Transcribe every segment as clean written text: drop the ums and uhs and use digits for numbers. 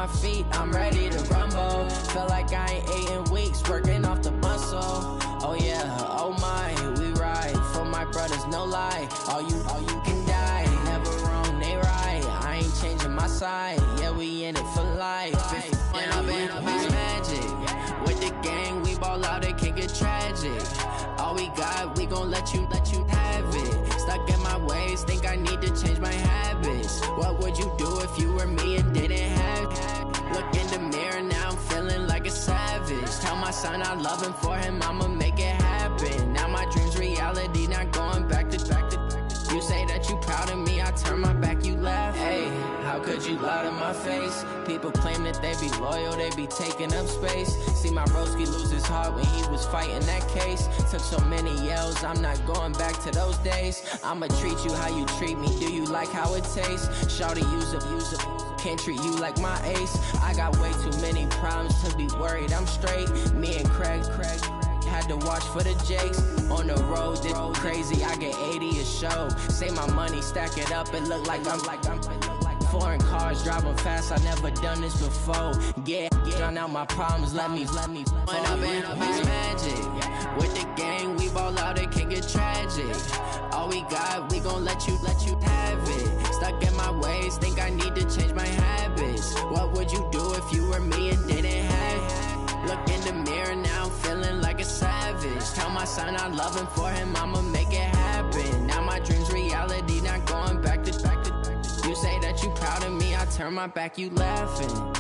my feet, I'm ready to rumble. Feel like I ain't ate in weeks, working off the muscle. Oh yeah, oh my, we ride for my brothers, no lie. All you can die, never wrong, they right. I ain't changing my side, yeah, we in it for life. And I've been magic. With the gang, we ball out, it can get tragic. All we got, we gon' let you have it. Stuck in my ways, think I need to change my habits. What would you do if you were me and didn't have it? Look in the mirror, now I'm feeling like a savage. Tell my son I love him, for him I'ma make it happen. Now my dream's reality, not going back to. You say that you proud of me, I turn my back, you laugh. Hey, how could you lie to my face? People claim that they be loyal, they be taking up space. See my broski lose his heart when he was fighting that case. Took so many yells, I'm not going back to those days. I'ma treat you how you treat me, do you like how it tastes? Shawty, use up, can't treat you like my ace. I got way too many problems to be worried, I'm straight. Me and Craig had to watch for the Jakes. On the road, this crazy, I get 80 a show. Say my money, stack it up, it look like I'm foreign cars, driving fast, I never done this before. Yeah, drown out my problems, let me. When I've been magic. With the gang, we ball out, it can get tragic. All we got, we gon' let you have it. Stuck in my ways, think I need to change my habits. What would you do if you were me and didn't have it? Look in the mirror, now I'm feeling like a savage. Tell my son I love him, for him I'ma make it happen. Now my dream's reality, not going back to. You say that you proud of me, I turn my back, you laughing.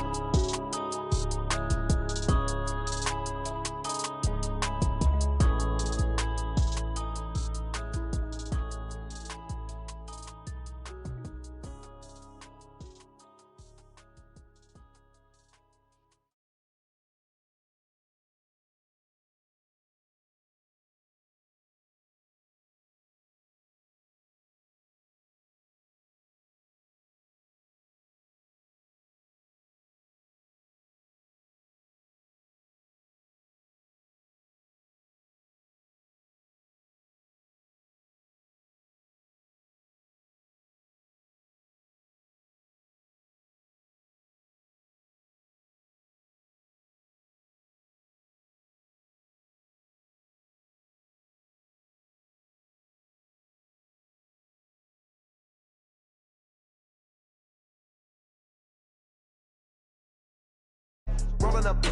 Rolling up,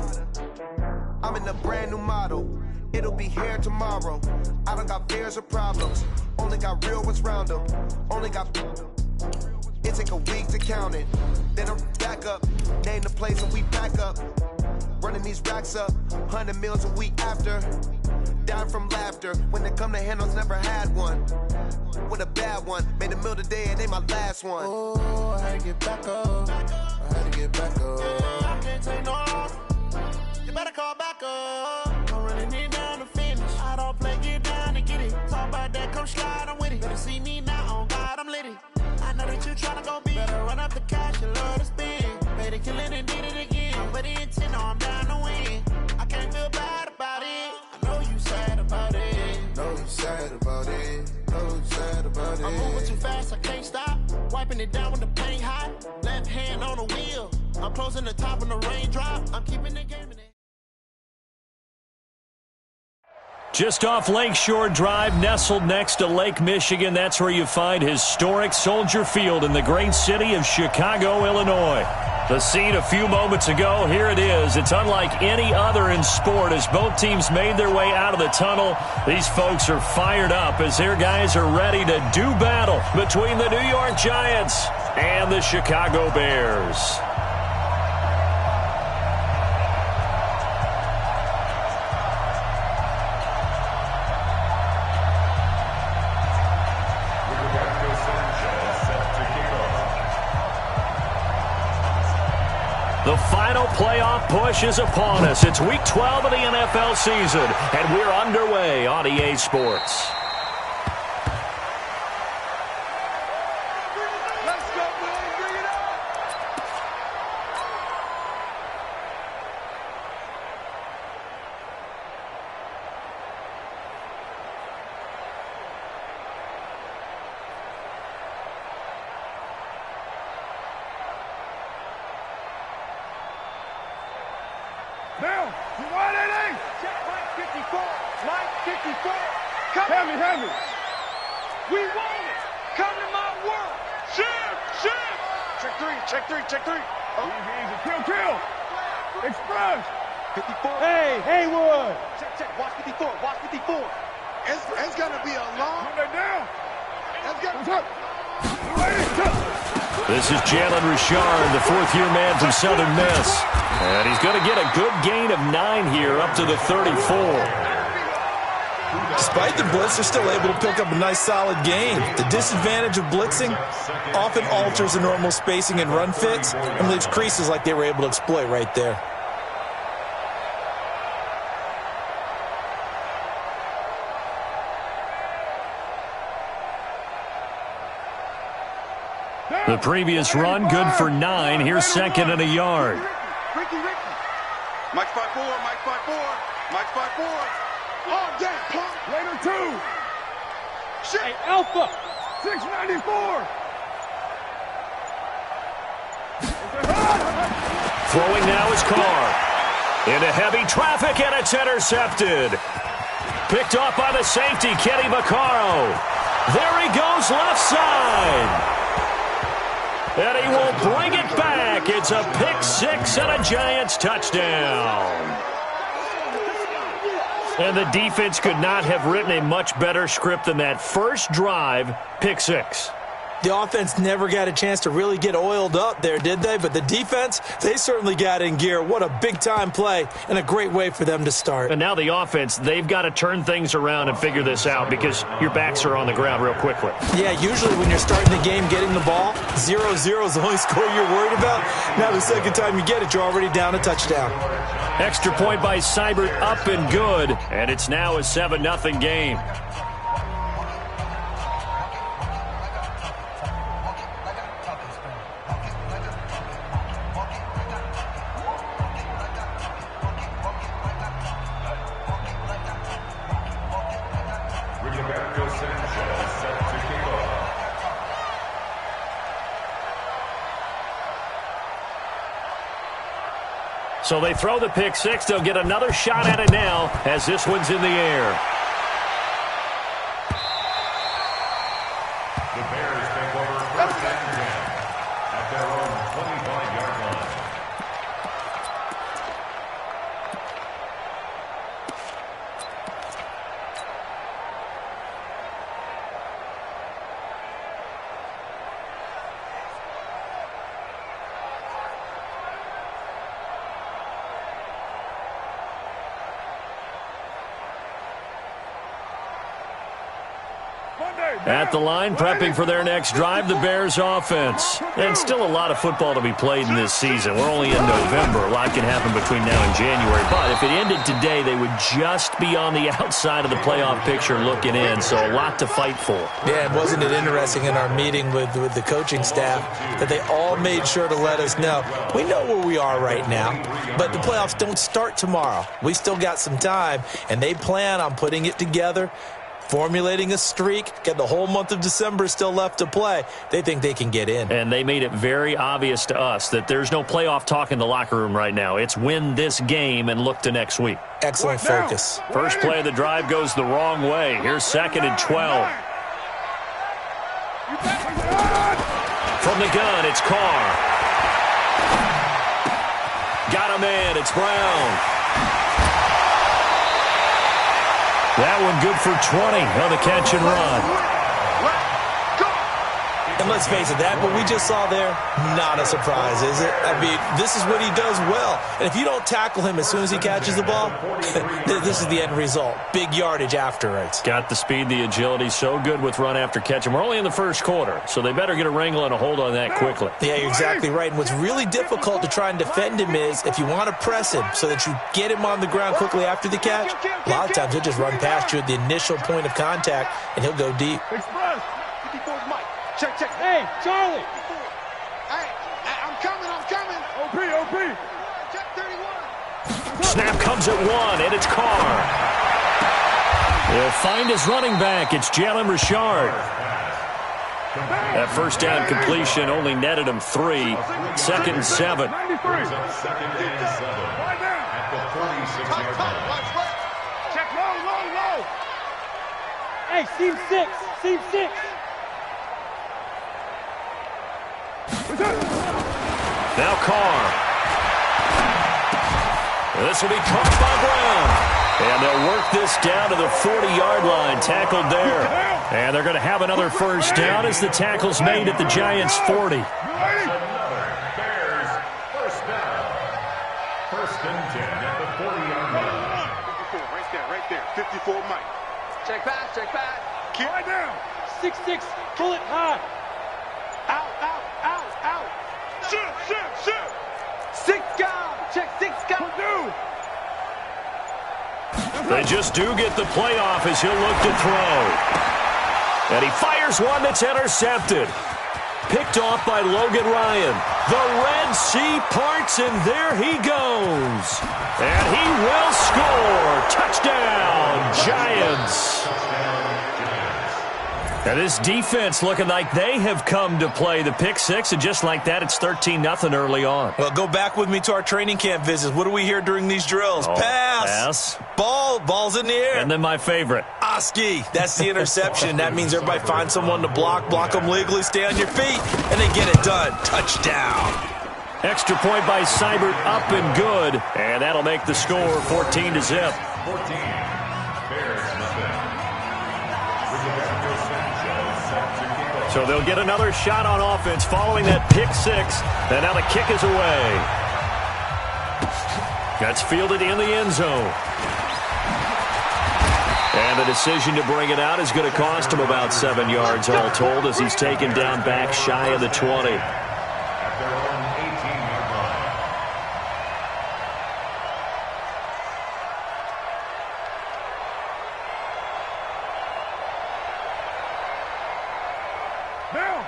I'm in a brand new model. It'll be here tomorrow. I don't got fears or problems. Only got real ones round them. Only got. It take a week to count it. Then I'm back up. Name the place and we back up. Running these racks up. 100 meals a week after. Dying from laughter. When it come to handles, never had one. With a bad one. Made a meal today and ain't my last one. Oh, I had to get back up. I had to get back up. I can't take no. You better call back up. I'm running it down to finish. I don't play, get down to get it. Talk about that, come slide, I'm with it. Better see me now, on God, I'm litty. I know that you tryna go big. Better run up the cash, you love to spend. Made it, kill it, and did it again. But the intent, no, I'm down to win. I can't feel bad about it. I know you sad about it. Know you sad about it. Know you sad about it. I'm moving too fast, I can't stop. Wiping it down with the paint hot. Left hand on the wheel. I'm closing the top on the raindrop. I'm keeping the game in it. Just off Lakeshore Drive, nestled next to Lake Michigan, that's where you find historic Soldier Field in the great city of Chicago, Illinois. The scene a few moments ago, here it is. It's unlike any other in sport as both teams made their way out of the tunnel. These folks are fired up as their guys are ready to do battle between the New York Giants and the Chicago Bears. The final playoff push is upon us. It's Week 12 of the NFL season, and we're underway on EA Sports. Down. You want it? Check line 54. Line 54. Come. Heavy. We want it. Come to my world. Shift. Check three. Oh. Easy. Kill. Express. 54. Hey, Haywood. Check. Watch 54. It's going to be a long. Put that down. It's going This is Jalen Richard, the fourth-year man from Southern Miss. And he's going to get a good gain of 9 here, up to the 34. Despite the blitz, they're still able to pick up a nice, solid gain. The disadvantage of blitzing often alters the normal spacing and run fits and leaves creases like they were able to exploit right there. The previous run, good for 9. Here's second and a yard. Ricky. Mike 5-4. Oh, damn, pump. Later 2. Shit. Hey, Alpha. 694. Throwing now is Carr. Into heavy traffic, and it's intercepted. Picked off by the safety, Kenny Vaccaro. There he goes, left side. And he will bring it back. It's a pick 6 and a Giants touchdown. And the defense could not have written a much better script than that first drive, pick 6. The offense never got a chance to really get oiled up there, did they? But the defense, they certainly got in gear. What a big-time play and a great way for them to start. And now the offense, they've got to turn things around and figure this out because your backs are on the ground real quickly. Yeah, usually when you're starting the game getting the ball, 0-0 is the only score you're worried about. Now the second time you get it, you're already down a touchdown. Extra point by Seibert, up and good. And it's now a 7-0 game. So they throw the pick 6. They'll get another shot at it now as this one's in the air. The Bears take over first and 10 at their own 25-yard line. At the line, prepping for their next drive, the Bears offense. And still a lot of football to be played in this season. We're only in November. A lot can happen between now and January. But if it ended today, they would just be on the outside of the playoff picture looking in. So a lot to fight for. Yeah, and wasn't it interesting in our meeting with the coaching staff that they all made sure to let us know, we know where we are right now, but the playoffs don't start tomorrow. We still got some time, and they plan on putting it together, formulating a streak, get the whole month of December still left to play. They think they can get in. And they made it very obvious to us that there's no playoff talk in the locker room right now. It's win this game and look to next week. Excellent focus. First play of the drive goes the wrong way. Here's second and 12. From the gun, it's Carr. Got a man, it's Brown. That one good for 20 on the catch and run. And let's face it, that what we just saw there, not a surprise, is it? I mean, this is what he does well. And if you don't tackle him as soon as he catches the ball, this is the end result. Big yardage afterwards. Got the speed, the agility, so good with run after catch. And we're only in the first quarter, so they better get a wrangle and a hold on that quickly. Yeah, you're exactly right. And what's really difficult to try and defend him is if you want to press him so that you get him on the ground quickly after the catch, a lot of times he'll just run past you at the initial point of contact, and he'll go deep. Express. 54's Mike. Check. Hey, Charlie. Hey, I'm coming. OP. Check 31. Snap comes at 1, and it's Carr. They'll find his running back. It's Jalen Richard. That first down completion only netted him 3. Second and 7. 93. Second and 7. the 46-yard line. Check low, low, low. Hey, seam 6. Seam 6. Now Carr. This will be caught by Brown. And they'll work this down to the 40-yard line, tackled there. And they're going to have another first down as the tackle's made at the Giants' 40. Another Bears first down. First and 10 at the 40-yard line. 54, right there. 54, Mike. Check back, check back. Keep right down. 6-6, pull it high. Out, out, out, out. Shoot. 6 gone. Check 6 gone. They just do get the playoff as he'll look to throw. And he fires one that's intercepted. Picked off by Logan Ryan. The Red Sea parts, and there he goes. And he will score. Touchdown, Giants. Now this defense looking like they have come to play. The pick six, and just like that, it's 13-0 early on. Well, go back with me to our training camp visits. What do we hear during these drills? Pass. Ball's in the air. And then my favorite. Oski. That's the interception. That means everybody find someone to block them legally, stay on your feet, and they get it done. Touchdown. Extra point by Seibert, up and good. And that'll make the score 14-0. 14. So they'll get another shot on offense following that pick six. And now the kick is away. That's fielded in the end zone. And the decision to bring it out is going to cost him about 7 yards all told as he's taken down back shy of the 20. At their own 18-yard line.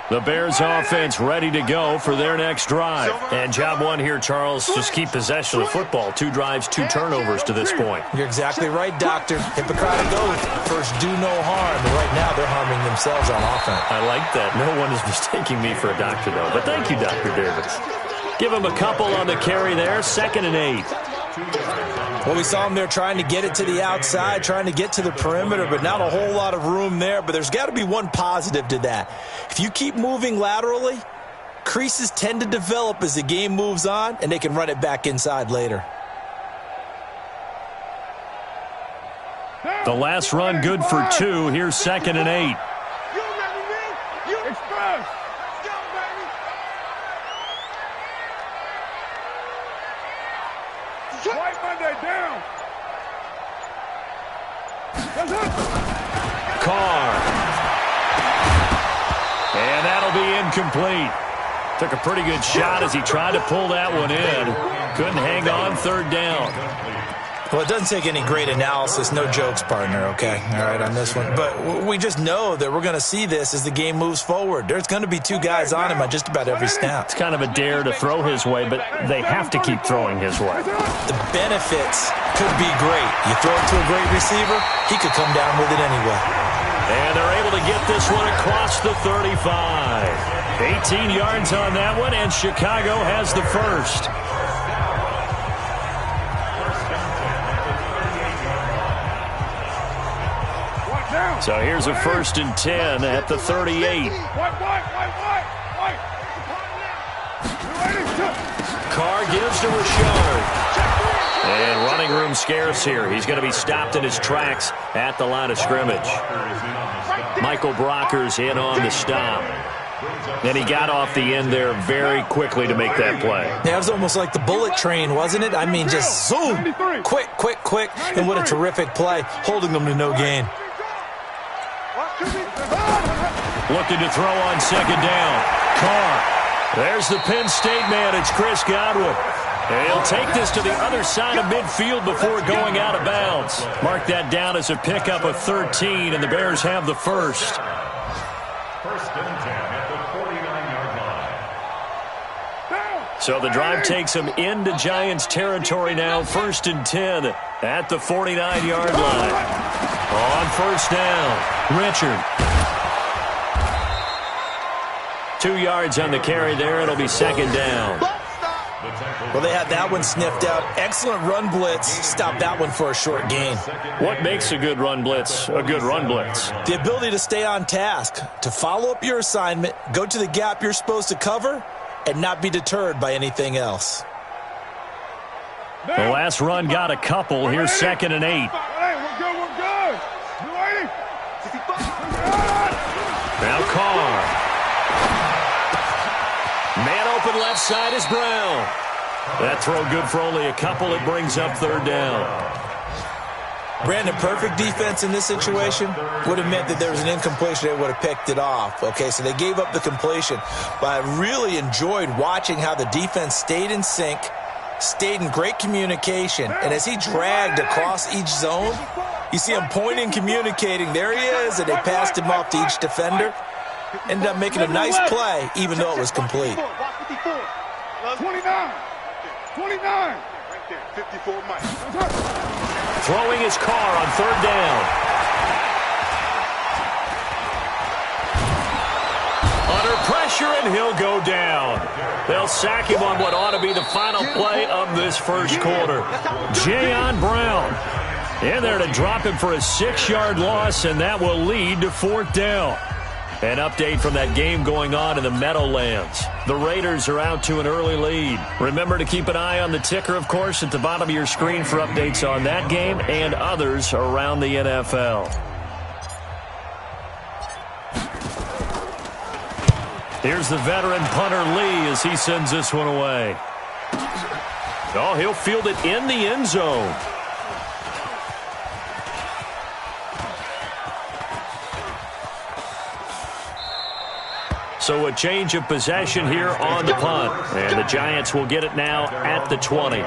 The Bears offense ready to go for their next drive. And job one here, Charles, just keep possession of the football. 2 drives, 2 turnovers to this point. You're exactly right, Doctor. Hippocratic oath. First, do no harm. And right now, they're harming themselves on offense. I like that. No one is mistaking me for a doctor, though. But thank you, Dr. Davis. Give him a couple on the carry there. 2nd and 8. Well, we saw him there trying to get it to the outside, trying to get to the perimeter, but not a whole lot of room there. But there's got to be one positive to that. If you keep moving laterally, creases tend to develop as the game moves on, and they can run it back inside later. The last run good for 2. Here's 2nd and 8. You ready, man? You express. Let's go, baby. White Monday down. Carr. And that'll be incomplete. Took a pretty good shot as he tried to pull that one in. Couldn't hang on. 3rd down. Well, it doesn't take any great analysis. No jokes, partner, okay? All right, on this one. But we just know that we're going to see this as the game moves forward. There's going to be 2 guys on him on just about every snap. It's kind of a dare to throw his way, but they have to keep throwing his way. The benefits could be great. You throw it to a great receiver, he could come down with it anyway. And they're able to get this one across the 35. 18 yards on that one, and Chicago has the first. So here's a 1st and 10 at the 38. Carr gives to Rashard. And running room scarce here. He's going to be stopped in his tracks at the line of scrimmage. Michael Brocker's in on the stop. And he got off the end there very quickly to make that play. Yeah, it was almost like the bullet train, wasn't it? I mean, just zoom. Quick. And what a terrific play, holding them to no gain. Looking to throw on 2nd down. Carr. There's the Penn State man. It's Chris Godwin. And he'll take this to the other side of midfield before going out of bounds. Mark that down as a pickup of 13, and the Bears have the first. 1st and 10 at the 49-yard line. So the drive takes them into Giants territory now. 1st and 10 at the 49-yard line. On 1st down, Richard. 2 yards on the carry there. It'll be 2nd down. The tackle Well, they had that one sniffed out. Excellent run blitz. Stopped that one for a short gain. What makes a good run blitz a good run blitz? The ability to stay on task, to follow up your assignment, go to the gap you're supposed to cover, and not be deterred by anything else. The last run got a couple. Here's 2nd and 8. We're good. Now Carr. Man open left side is Brown. That throw good for only a couple. It brings up 3rd down. Brandon, perfect defense in this situation would have meant that there was an incompletion. They would have picked it off. Okay, so they gave up the completion. But I really enjoyed watching how the defense stayed in sync, stayed in great communication, and as he dragged across each zone, you see him pointing, communicating. There he is, and they passed him off to each defender. Ended up making a nice play, even though it was complete. 29. Right there, 54 Mike. Throwing his Carr on 3rd down. Under pressure, and he'll go down. They'll sack him on what ought to be the final play of this first quarter. Jayon Brown in there to drop him for a 6-yard loss, and that will lead to 4th down. An update from that game going on in the Meadowlands. The Raiders are out to an early lead. Remember to keep an eye on the ticker, of course, at the bottom of your screen for updates on that game and others around the NFL. Here's the veteran punter Lee as he sends this one away. Oh, he'll field it in the end zone. So a change of possession here on the punt. And the Giants will get it now at the 20.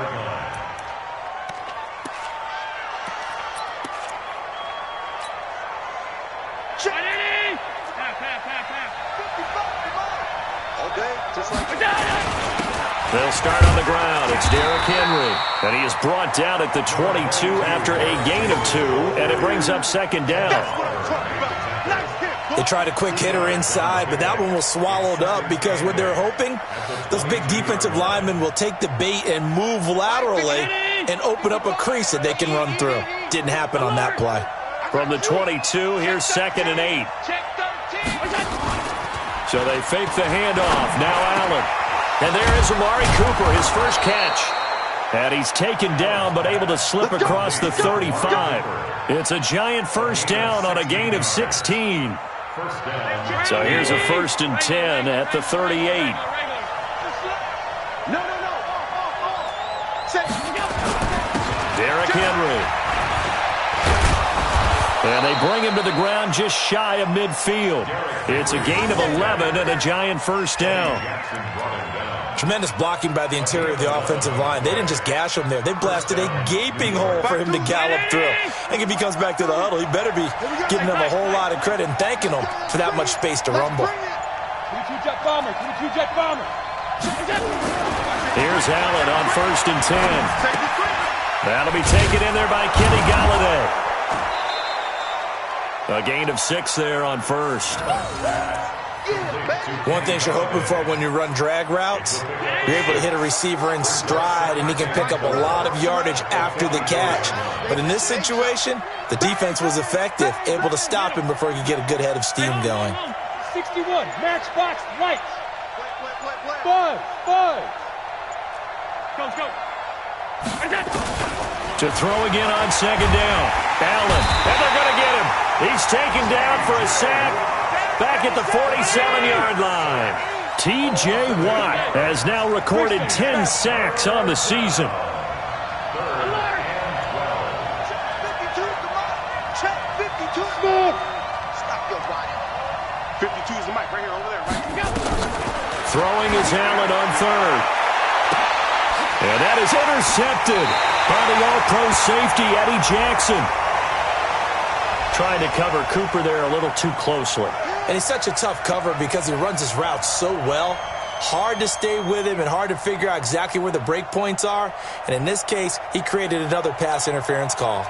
They'll start on the ground. It's Derrick Henry. And he is brought down at the 22 after a gain of 2. And it brings up 2nd down. They tried a quick hitter inside, but that one was swallowed up because what they're hoping, those big defensive linemen will take the bait and move laterally and open up a crease that they can run through. Didn't happen on that play. From the 22, here's 2nd and 8. So they fake the handoff. Now Allen. And there is Amari Cooper, his first catch. And he's taken down but able to slip across the 35. It's a Giant first down on a gain of 16. So here's a 1st and 10 at the 38. Derrick Henry. And they bring him to the ground just shy of midfield. It's a gain of 11 and a Giant first down. Tremendous blocking by the interior of the offensive line. They didn't just gash him there. They blasted a gaping hole for him to gallop through. I think if he comes back to the huddle, he better be giving them a whole lot of credit and thanking them for that much space to rumble. Here's Allen on 1st and 10. That'll be taken in there by Kenny Golladay. A gain of 6 there on 1st. One thing you're hoping for when you run drag routes, you're able to hit a receiver in stride and he can pick up a lot of yardage after the catch. But in this situation, the defense was effective, able to stop him before he could get a good head of steam going. 61, matchbox lights. 5. Go. To throw again on 2nd down. Allen, and they're going to get him. He's taken down for a sack back at the 47-yard line. T.J. Watt has now recorded 10 sacks on the season. Check 52. Stop your body. 52 is the mic right here, over there. Right. Throwing is Allen on 3rd. And that is intercepted by the all-pro safety, Eddie Jackson. Trying to cover Cooper there a little too closely. And he's such a tough cover because he runs his route so well. Hard to stay with him and hard to figure out exactly where the break points are. And in this case, he created another pass interference call.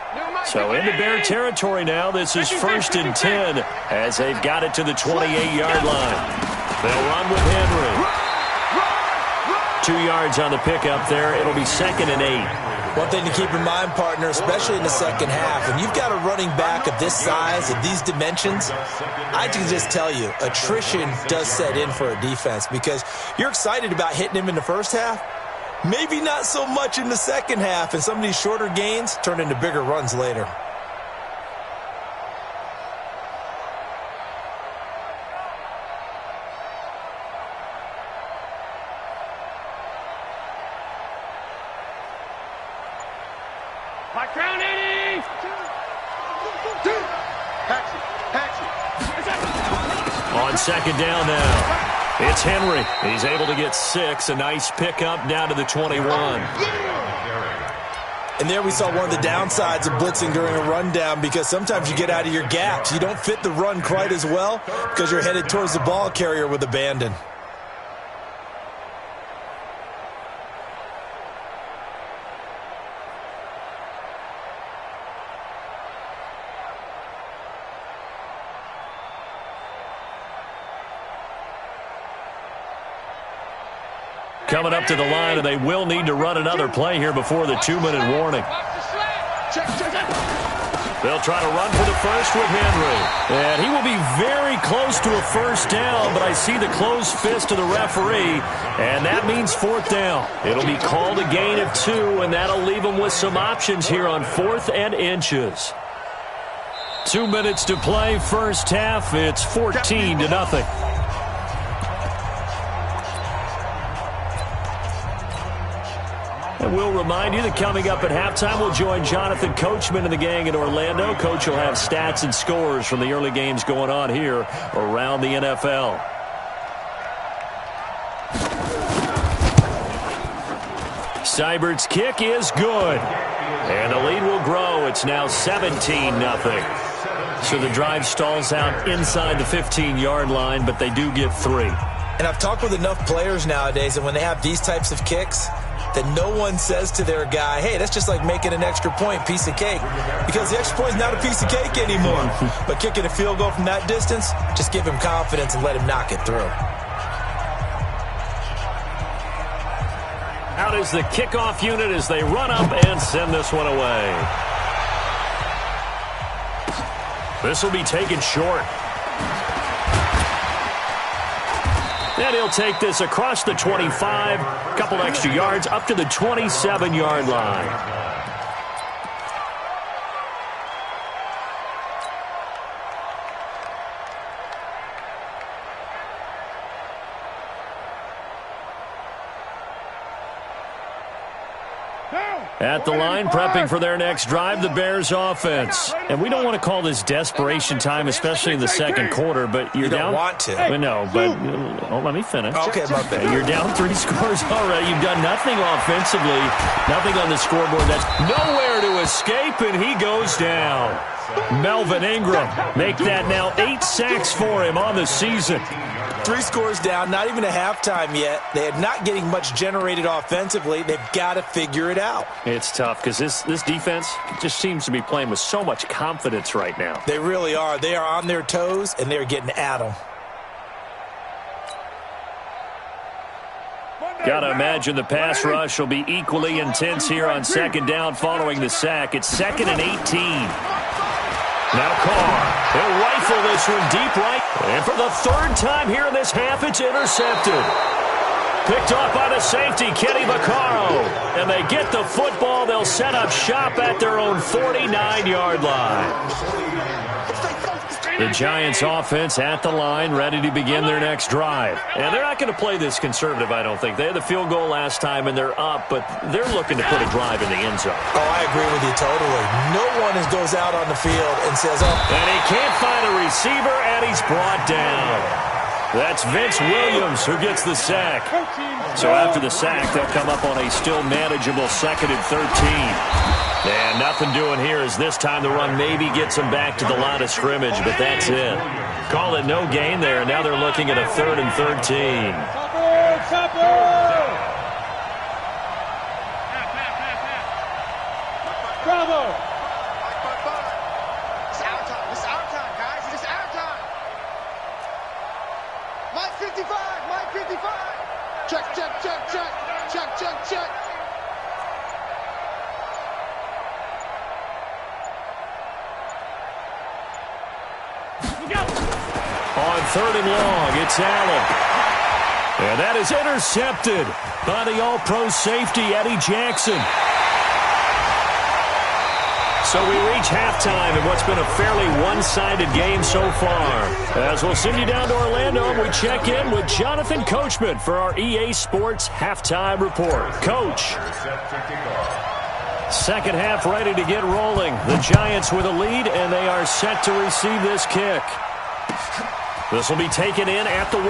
So into Bear territory now. This is 1st and 10 as they've got it to the 28-yard line. They'll run with Henry. 2 yards on the pickup there. It'll be 2nd and 8. One thing to keep in mind, partner, especially in the second half, when you've got a running back of this size, of these dimensions, I can just tell you, attrition does set in for a defense because you're excited about hitting him in the first half. Maybe not so much in the second half, and some of these shorter gains turn into bigger runs later. On 2nd down now. It's Henry. He's able to get 6. A nice pickup down to the 21. And there we saw one of the downsides of blitzing during a rundown because sometimes you get out of your gaps. You don't fit the run quite as well because you're headed towards the ball carrier with abandon. Coming up to the line, and they will need to run another play here before the 2-minute warning. They'll try to run for the first with Henry. And he will be very close to a first down, but I see the closed fist of the referee, and that means 4th down. It'll be called a gain of 2, and that'll leave them with some options here on 4th and inches. 2 minutes to play, first half. It's 14-0. And we'll remind you that coming up at halftime, we'll join Jonathan Coachman and the gang in Orlando. Coach will have stats and scores from the early games going on here around the NFL. Seibert's kick is good. And the lead will grow. It's now 17-0. So the drive stalls out inside the 15-yard line, but they do get 3. And I've talked with enough players nowadays, and when they have these types of kicks, that no one says to their guy, hey, that's just like making an extra point, piece of cake. Because the extra point is not a piece of cake anymore. But kicking a field goal from that distance, just give him confidence and let him knock it through. Out is the kickoff unit as they run up and send this one away. This will be taken short. And he'll take this across the 25, a couple extra yards, up to the 27-yard line. At the line, prepping for their next drive, the Bears offense. And we don't want to call this desperation time, especially in the second quarter, but you're down. You don't want to. No, but let me finish. Okay, my bad. You're down 3 scores already. You've done nothing offensively, nothing on the scoreboard. That's nowhere to escape, and he goes down. Melvin Ingram, make that now 8 sacks for him on the season. 3 scores down, not even a halftime yet. They are not getting much generated offensively. They've got to figure it out. It's tough because this defense just seems to be playing with so much confidence right now. They really are. They are on their toes, and they're getting at them. Got to imagine the pass rush will be equally intense here on second down following the sack. It's 2nd and 18. Now Carr, he'll rifle this one deep right. And for the 3rd time here in this half, it's intercepted. Picked off by the safety, Kenny Vaccaro. And they get the football. They'll set up shop at their own 49-yard line. The Giants offense at the line, ready to begin their next drive. And they're not going to play this conservative, I don't think. They had the field goal last time, and they're up, but they're looking to put a drive in the end zone. Oh, I agree with you totally. No one goes out on the field and says, oh. And he can't find a receiver, and he's brought down. That's Vince Williams who gets the sack. So after the sack, they'll come up on a still manageable 2nd and 13. And nothing doing here as this time the run maybe gets them back to the line of scrimmage, but that's it. Call it no gain there. Now they're looking at a 3rd and 13. Bravo! It's our time. It's our time, guys. It's our time. Mike 55. Mike 55. Check, check, check, check. third and long. It's Allen. And that is intercepted by the All-Pro safety, Eddie Jackson. So we reach halftime in what's been a fairly one-sided game so far. As we'll send you down to Orlando, we check in with Jonathan Coachman for our EA Sports Halftime Report. Coach. Second half ready to get rolling. The Giants with a lead, and they are set to receive this kick. This will be taken in at the 1.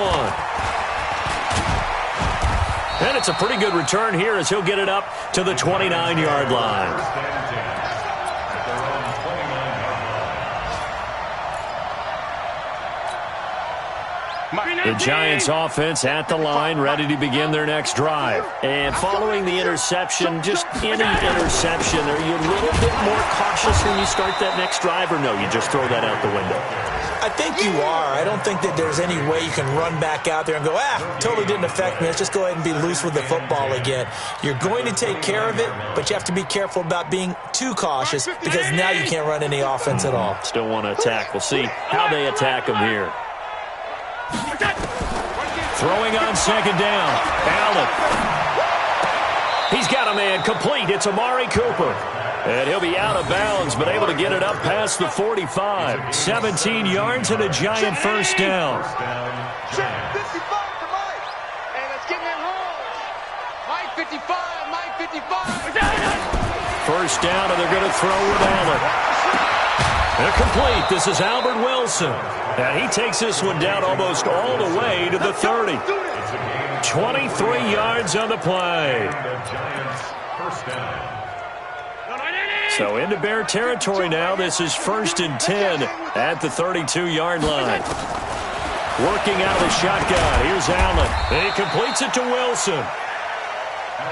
And it's a pretty good return here as he'll get it up to the 29-yard line. The Giants offense at the line, ready to begin their next drive. And following the interception, just any interception, are you a little bit more cautious when you start that next drive, or no, you just throw that out the window? I think you are. I don't think that there's any way you can run back out there and go, totally didn't affect me. Let's just go ahead and be loose with the football again. You're going to take care of it, but you have to be careful about being too cautious because now you can't run any offense at all. Still want to attack. We'll see how they attack them here. Throwing on second down. Allen. He's got a man complete. It's Amari Cooper. And he'll be out of bounds, but able to get it up past the 45. 17 yards and a Giant first down. Check 55 to Mike. And let's get in home. Mike 55, Mike 55. First down, and they're going to throw with Allen. They're complete. This is Albert Wilson. And he takes this one down almost all the way to the 30. 23 yards on the play. So into Bear territory now. This is 1st and 10 at the 32-yard line. Working out of the shotgun. Here's Allen. And he completes it to Wilson.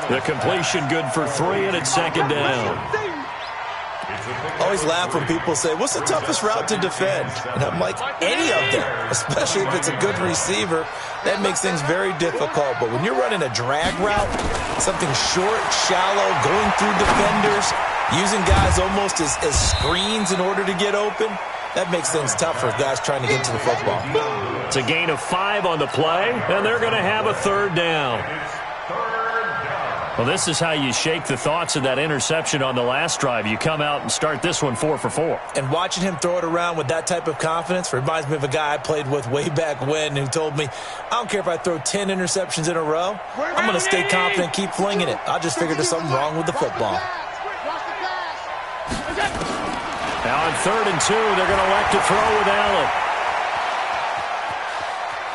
The completion good for 3, and it's second down. Always laugh when people say, what's the toughest route to defend? And I'm like, any of them, especially if it's a good receiver. That makes things very difficult. But when you're running a drag route, something short, shallow, going through defenders, using guys almost as screens in order to get open, that makes things tough for guys trying to get to the football. It's a gain of 5 on the play, and they're going to have a third down. Well, this is how you shake the thoughts of that interception on the last drive. You come out and start this one 4 for 4. And watching him throw it around with that type of confidence reminds me of a guy I played with way back when who told me, I don't care if I throw 10 interceptions in a row. I'm going to stay confident, keep flinging it. I just figured there's something wrong with the football. Now on 3rd and 2, they're going to elect to throw with Allen.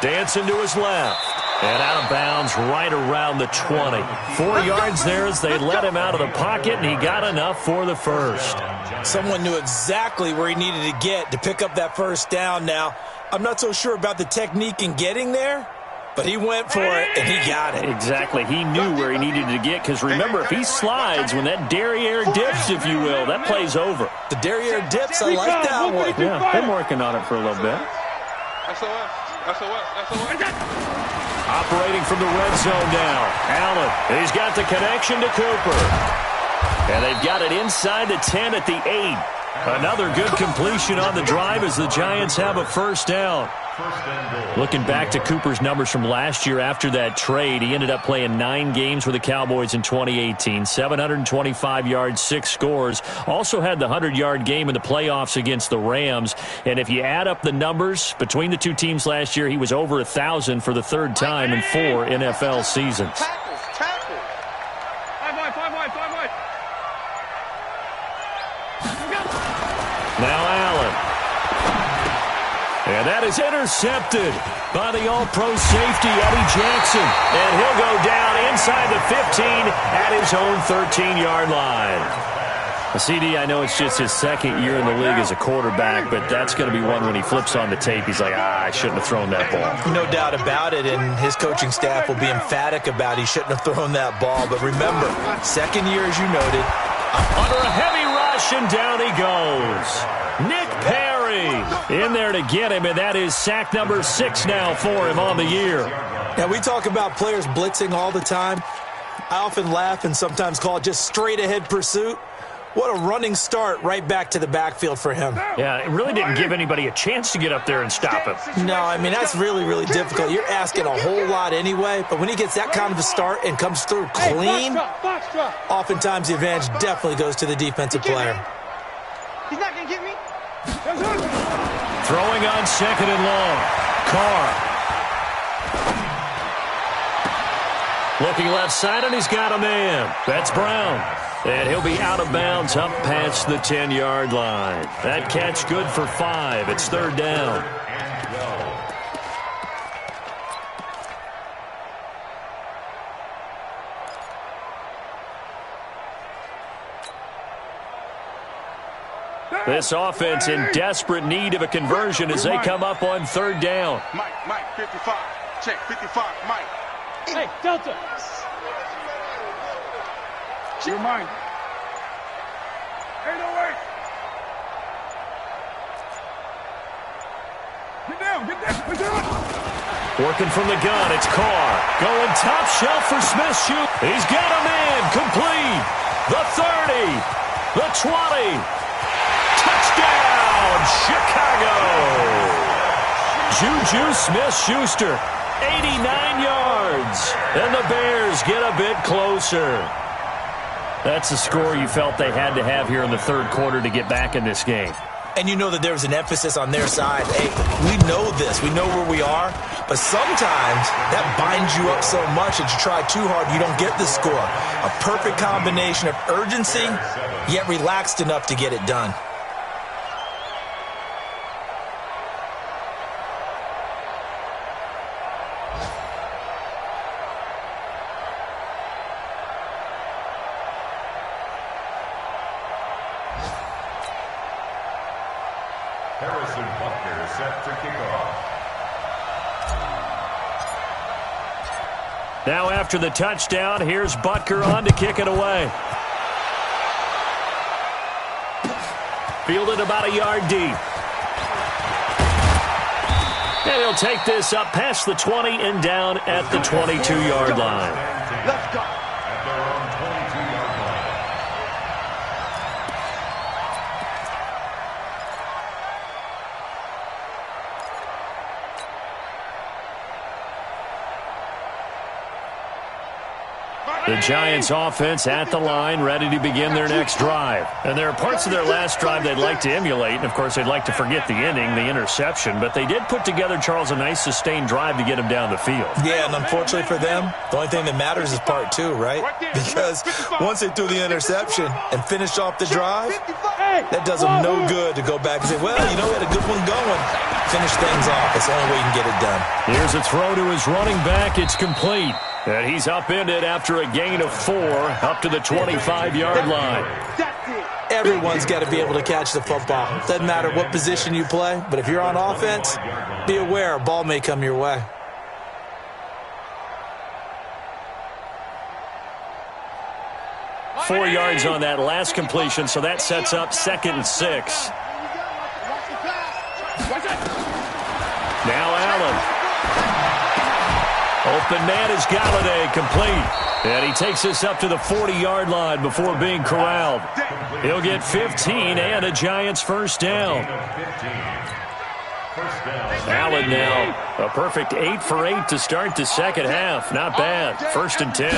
Dancing to his left. And out of bounds right around the 20. 4 yards there as they let him out of the pocket, and he got enough for the first. Someone knew exactly where he needed to get to pick up that first down now. I'm not so sure about the technique in getting there, but he went for it, and he got it. Exactly. He knew where he needed to get, because remember, if he slides, when that derriere dips, if you will, that play's over. The derriere dips, I like that one. Yeah, been working on it for a little bit. SOS. Operating from the red zone now. Allen, he's got the connection to Cooper. And they've got it inside the 10 at the 8. Another good completion on the drive as the Giants have a first down. Looking back to Cooper's numbers from last year after that trade, he ended up playing 9 games with the Cowboys in 2018. 725 yards, 6 scores. Also had the 100-yard game in the playoffs against the Rams. And if you add up the numbers between the two teams last year, he was over 1,000 for the 3rd time in 4 NFL seasons. Tackle. 5 wide. Now Allen. And that is intercepted by the All-Pro safety, Eddie Jackson. And he'll go down inside the 15 at his own 13-yard line. CD, I know it's just his 2nd year in the league as a quarterback, but that's going to be one when he flips on the tape. He's like, I shouldn't have thrown that ball. No doubt about it, and his coaching staff will be emphatic about he shouldn't have thrown that ball. But remember, 2nd year, as you noted. Under a heavy rush, and down he goes. Nick Perry in there to get him, and that is sack number 6 now for him on the year. Now, we talk about players blitzing all the time. I often laugh and sometimes call it just straight-ahead pursuit. What a running start right back to the backfield for him. Yeah, it really didn't give anybody a chance to get up there and stop him. No, I mean, that's really, really difficult. You're asking a whole lot anyway, but when he gets that kind of a start and comes through clean, oftentimes the advantage definitely goes to the defensive player. He's not going to get me. Throwing on second and long. Carr. Looking left side, and he's got a man. That's Brown. And he'll be out of bounds up past the 10-yard line. That catch good for 5. It's third down. This offense in desperate need of a conversion as they come up on third down. Mike, 55. Check, 55, Mike. Hey, Delta. You're mine. 808. Get down, get down. Working from the gun, it's Carr. Going top shelf for Smith. Shoot. He's got a man. Complete. The 30. The 20. Touchdown, Chicago. Juju Smith-Schuster, 89 yards. And the Bears get a bit closer. That's the score you felt they had to have here in the third quarter to get back in this game. And you know that there was an emphasis on their side. Hey, we know this. We know where we are. But sometimes that binds you up so much that you try too hard, you don't get the score. A perfect combination of urgency, yet relaxed enough to get it done. Now after the touchdown, here's Butker on to kick it away. Fielded about a yard deep. And he'll take this up past the 20 and down at the 22-yard line. Let's go. The Giants offense at the line, ready to begin their next drive. And there are parts of their last drive they'd like to emulate. And, of course, they'd like to forget the inning, the interception. But they did put together, Charles, a nice sustained drive to get him down the field. Yeah, and unfortunately for them, the only thing that matters is part 2, right? Because once they threw the interception and finished off the drive, that does them no good to go back and say, well, you know, we had a good one going. Finish things off. That's the only way you can get it done. Here's a throw to his running back. It's complete. And he's upended after a gain of 4 up to the 25-yard line. Everyone's got to be able to catch the football. Doesn't matter what position you play, but if you're on offense, be aware a ball may come your way. Four yards on that last completion, so that sets up 2nd and 6. Now Allen. Open man is Galladay, complete. And he takes this up to the 40-yard line before being corralled. He'll get 15 and a Giants first down. Allen now, a perfect 8 for 8 to start the second half. Not bad. 1st and 10.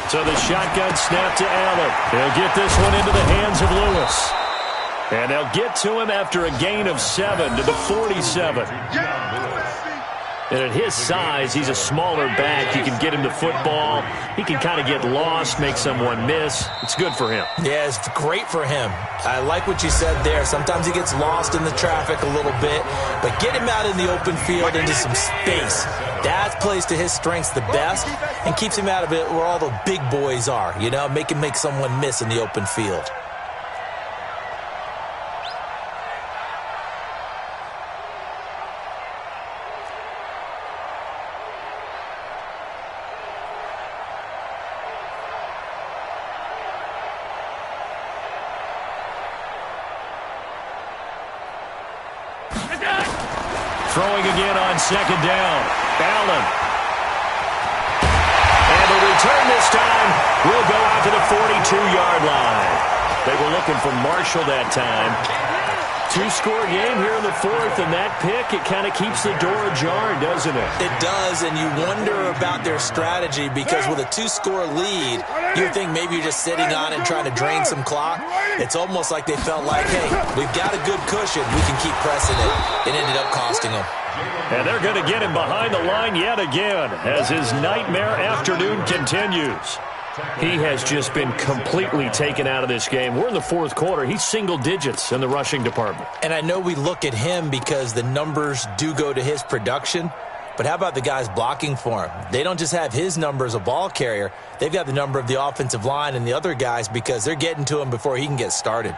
So the shotgun snap to Allen. He'll get this one into the hands of Lewis. And they'll get to him after a gain of 7 to the 47. And at his size, he's a smaller back. You can get him to football. He can kind of get lost, make someone miss. It's good for him. Yeah, it's great for him. I like what you said there. Sometimes he gets lost in the traffic a little bit, but get him out in the open field into some space. That plays to his strengths the best and keeps him out of it where all the big boys are, you know, make him make someone miss in the open field. Throwing again on 2nd down. Allen. And the return this time will go out to the 42-yard line. They were looking for Marshall that time. Two-score game here in the fourth, and that pick, it kind of keeps the door ajar, doesn't it? It does, and you wonder about their strategy because with a two-score lead, you think maybe you're just sitting on it and trying to drain some clock. It's almost like they felt like, hey, we've got a good cushion. We can keep pressing it. It ended up costing them. And they're going to get him behind the line yet again as his nightmare afternoon continues. He has just been completely taken out of this game. We're in the fourth quarter. He's single digits in the rushing department. And I know we look at him because the numbers do go to his production, but how about the guys blocking for him? They don't just have his number as a ball carrier. They've got the number of the offensive line and the other guys because they're getting to him before he can get started.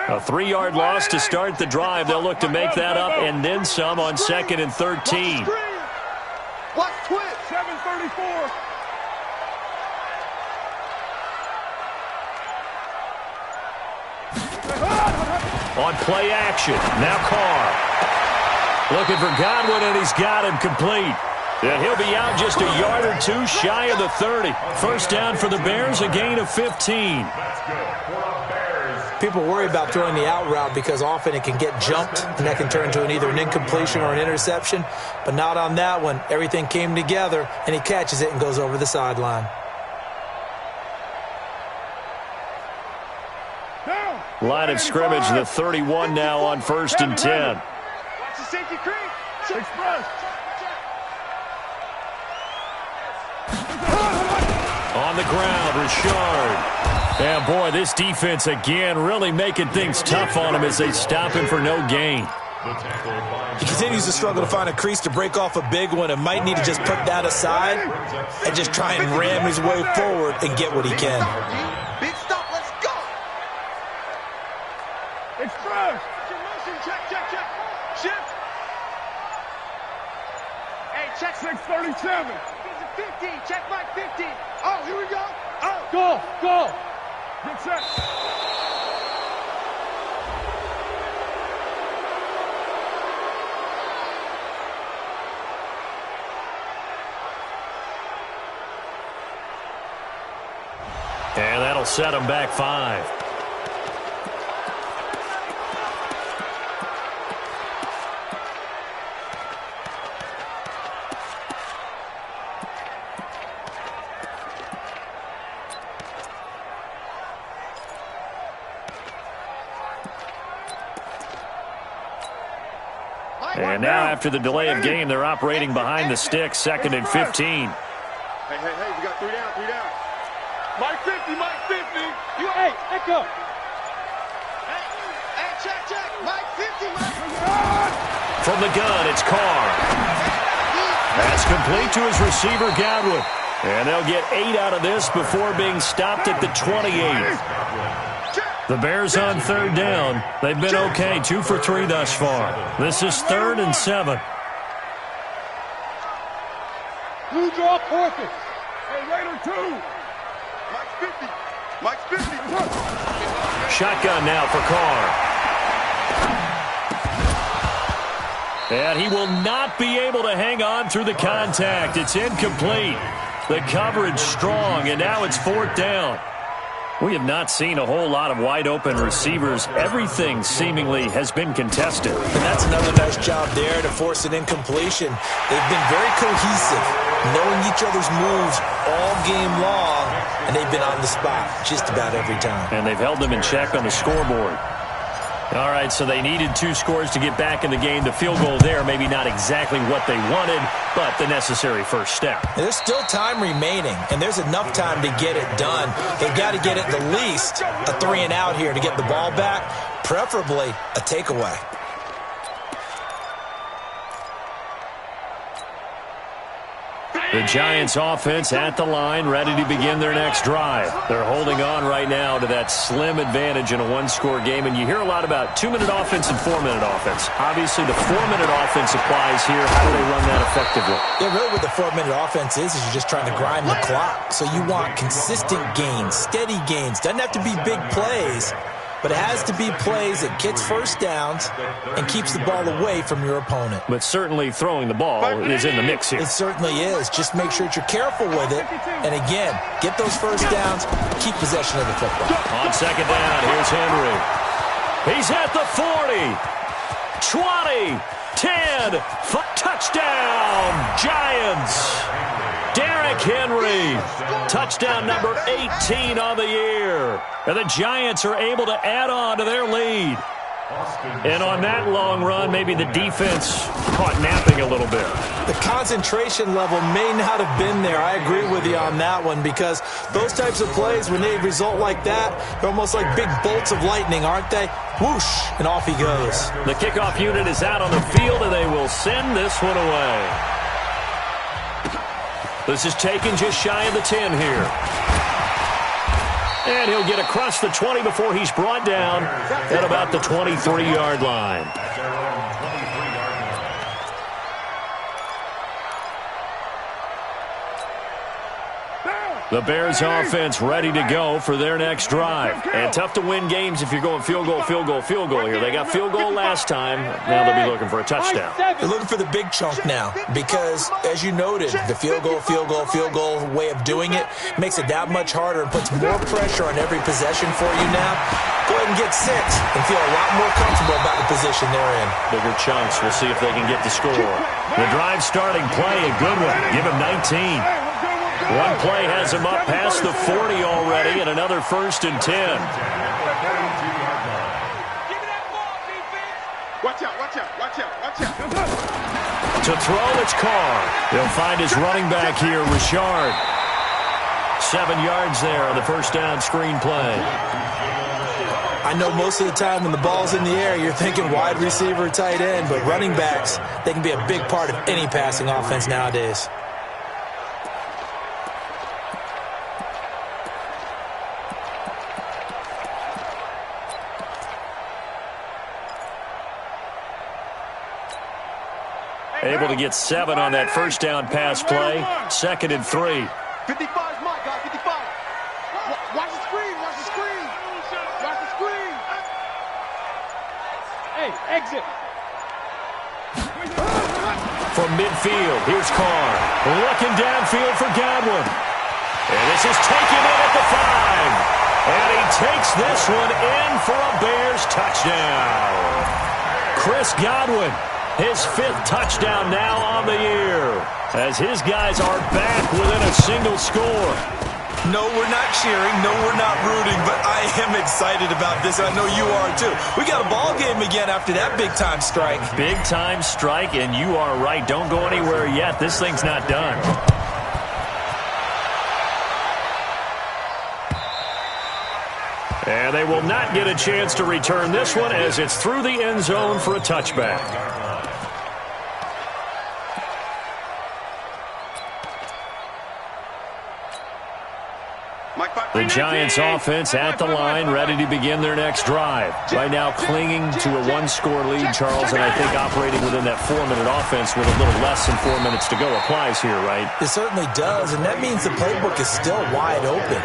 A 3-yard loss to start the drive. They'll look to make that up and then some on 2nd and 13. Watch twitch. 7:34. On play action. Now Carr. Looking for Godwin, and he's got him complete. And he'll be out just a yard or two shy of the 30. First down for the Bears, a gain of 15. People worry about throwing the out route because often it can get jumped, and that can turn into either an incompletion or an interception. But not on that one. Everything came together, and he catches it and goes over the sideline. Line of scrimmage, the 31 now on 1st and 10. Watch the safety creep. Express. On the ground, Richard. And boy, this defense again really making things tough on him as they stop him for no gain. He continues to struggle to find a crease to break off a big one and might need to just put that aside and just try and ram his way forward and get what he can. Big stop, let's go. Express. Check. Shift. Hey, check 6:37. 50. Check my 50. Oh, here we go. Oh. Go. Get set. And that'll set him back 5. And now after the delay of game, they're operating behind the sticks, 2nd and 15. Hey, we got 3 down. Mike 50. Hey, echo. Hey, check. Mike 50, From the gun, it's Carr. That's complete to his receiver, Godwin. And they'll get 8 out of this before being stopped at the 28. The Bears on 3rd down. They've been okay, 2 for 3 thus far. This is 3rd and 7. Blue draw Porkins. Hey, Raider 2. Mike's 50. Shotgun now for Carr. And he will not be able to hang on through the contact. It's incomplete. The coverage strong, and now it's 4th down. We have not seen a whole lot of wide-open receivers. Everything seemingly has been contested. And that's another nice job there to force an incompletion. They've been very cohesive, knowing each other's moves all game long, and they've been on the spot just about every time. And they've held them in check on the scoreboard. All right, so they needed 2 scores to get back in the game. The field goal there, maybe not exactly what they wanted, but the necessary first step. There's still time remaining, and there's enough time to get it done. They've got to get at the least a 3 and out here to get the ball back, preferably a takeaway. The Giants offense at the line, ready to begin their next drive. They're holding on right now to that slim advantage in a 1-score game, and you hear a lot about 2-minute offense and 4-minute offense. Obviously, the 4-minute offense applies here. How do they run that effectively? Yeah, really what the 4-minute offense is you're just trying to grind the clock. So you want consistent gains, steady gains. Doesn't have to be big plays, but it has to be plays that gets first downs and keeps the ball away from your opponent. But certainly throwing the ball is in the mix here. It certainly is. Just make sure that you're careful with it. And again, get those first downs, keep possession of the football. On second down, here's Henry. He's at the 40, 20, 10, touchdown, Giants. Derrick Henry, touchdown number 18 on the year. And the Giants are able to add on to their lead. And on that long run, maybe the defense caught napping a little bit. The concentration level may not have been there. I agree with you on that one, because those types of plays, when they result like that, they're almost like big bolts of lightning, aren't they? Whoosh, and off he goes. The kickoff unit is out on the field, and they will send this one away. This is taken just shy of the 10 here. And he'll get across the 20 before he's brought down at about the 23-yard line. The Bears offense ready to go for their next drive. And tough to win games if you're going field goal, field goal, field goal here. They got field goal last time. Now they'll be looking for a touchdown. They're looking for the big chunk now because, as you noted, the field goal way of doing it makes it that much harder and puts more pressure on every possession for you now. Go ahead and get 6 and feel a lot more comfortable about the position they're in. Bigger chunks. We'll see if they can get the score. The drive starting play, a good one. Give him 19. One play has him up past the 40 already, and another 1st and 10. Watch out, watch out, watch out, watch out. To throw, it's Carr. He'll find his running back here, Richard. 7 yards there on the first down screen play. I know most of the time when the ball's in the air, you're thinking wide receiver, tight end, but running backs, they can be a big part of any passing offense nowadays. Able to get 7 on that first down pass play. 2nd and 3. 55 is my guy, 55. Watch the screen, watch the screen. Watch the screen. Hey, exit. From midfield, here's Carr. Looking downfield for Godwin. And this is taken in at the 5. And he takes this one in for a Bears touchdown. Chris Godwin. His 5th touchdown now on the year, as his guys are back within a single score. No, we're not cheering. No, we're not rooting, but I am excited about this. I know you are too. We got a ball game again after that big-time strike. Big-time strike, and you are right. Don't go anywhere yet. This thing's not done. And they will not get a chance to return this one as it's through the end zone for a touchback. The Giants offense at the line, ready to begin their next drive. Right now clinging to a 1-score lead, Charles, and I think operating within that 4-minute offense with a little less than 4 minutes to go applies here, right? It certainly does, and that means the playbook is still wide open.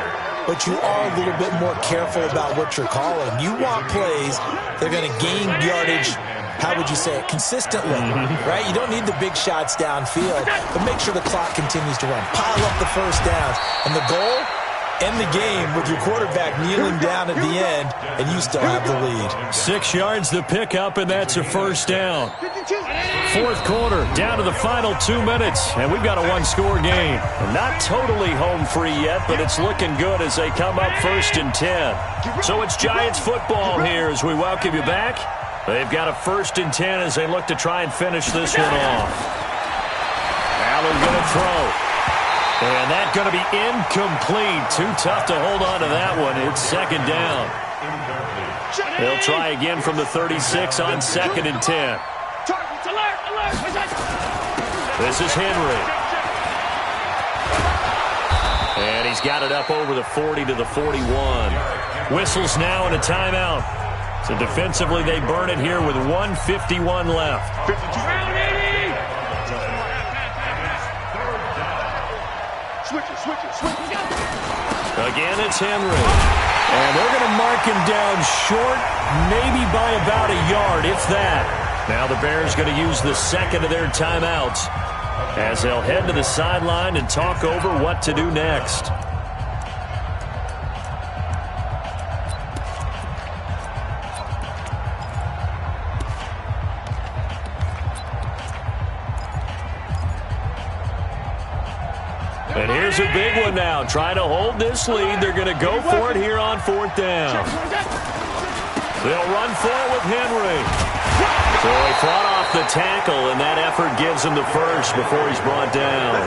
But you are a little bit more careful about what you're calling. You want plays that are going to gain yardage, how would you say it, consistently, right? You don't need the big shots downfield, but make sure the clock continues to run. Pile up the first downs, and the goal, end the game with your quarterback kneeling down at the end, and you still have the lead. 6 yards to pick up, and that's a first down. 4th quarter, down to the final 2 minutes, and we've got a 1-score game. Not totally home free yet, but it's looking good as they come up 1st and 10. So it's Giants football here as we welcome you back. They've got a 1st and 10 as they look to try and finish this one off. Allen going to throw. And that's going to be incomplete. Too tough to hold on to that one. It's 2nd down. They'll try again from the 36 on 2nd and 10. This is Henry. And he's got it up over the 40 to the 41. Whistles now and a timeout. So defensively they burn it here with 1:51 left. 52. Switch it. Again, it's Henry. And they're going to mark him down short, maybe by about a yard, if that. Now the Bears going to use the second of their timeouts as they'll head to the sideline and talk over what to do next. And here's a big one now. Trying to hold this lead. They're going to go for it here on fourth down. They'll run for it with Henry. So he fought off the tackle, and that effort gives him the first before he's brought down.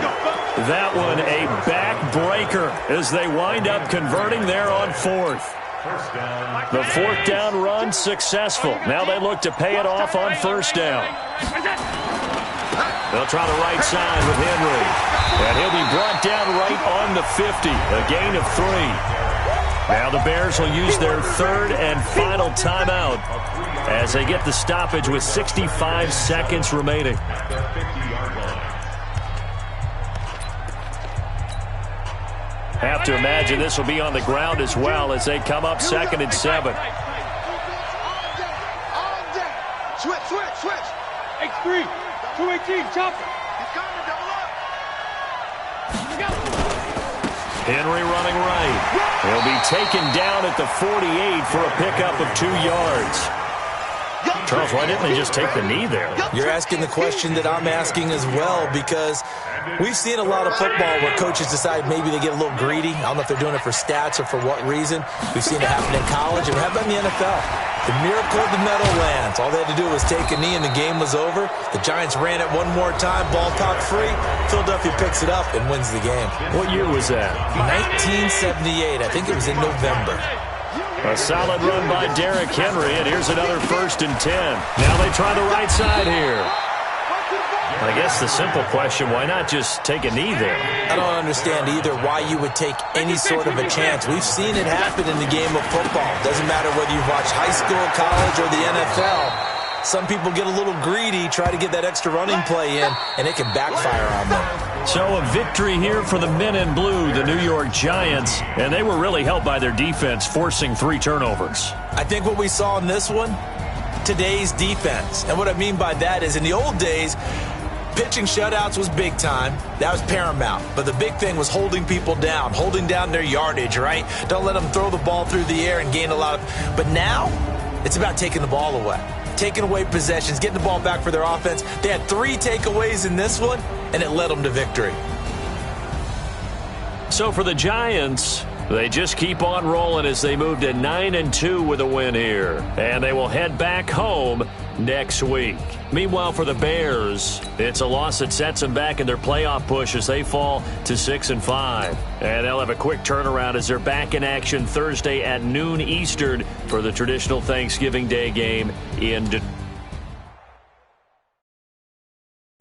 That one a backbreaker as they wind up converting there on fourth. The fourth down run successful. Now they look to pay it off on first down. They'll try the right side with Henry. And he'll be brought down right on the 50. A gain of 3. Now the Bears will use their third and final timeout as they get the stoppage with 65 seconds remaining. Have to imagine this will be on the ground as well as they come up 2nd and 7. Switch. X3, 218, chopper. Henry running right. He'll be taken down at the 48 for a pickup of 2 yards. Charles, why didn't they just take the knee there? You're asking the question that I'm asking as well, because we've seen a lot of football where coaches decide maybe they get a little greedy. I don't know if they're doing it for stats or for what reason. We've seen it happen in college, and how about in the NFL? The miracle of the Meadowlands. All they had to do was take a knee, and the game was over. The Giants ran it one more time, ball popped free. Philadelphia picks it up and wins the game. What year was that? 1978. I think it was in November. A solid run by Derrick Henry, and here's another 1st and 10. Now they try the right side here. I guess the simple question, why not just take a knee there? I don't understand either why you would take any sort of a chance. We've seen it happen in the game of football. Doesn't matter whether you've watched high school, college, or the NFL. Some people get a little greedy, try to get that extra running play in, and it can backfire on them. So a victory here for the men in blue, the New York Giants, and they were really helped by their defense, forcing 3 turnovers. I think what we saw in this one, today's defense. And what I mean by that is in the old days, pitching shutouts was big time. That was paramount. But the big thing was holding people down, holding down their yardage, right? Don't let them throw the ball through the air and gain a lot of... But now, it's about taking the ball away. Taking away possessions, getting the ball back for their offense. They had 3 takeaways in this one, and it led them to victory. So for the Giants, they just keep on rolling as they move to 9-2 with a win here. And they will head back home next week. Meanwhile, for the Bears, it's a loss that sets them back in their playoff push as they fall to 6-5. And they'll have a quick turnaround as they're back in action Thursday at noon Eastern for the traditional Thanksgiving Day game in Detroit.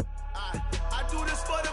I do this for the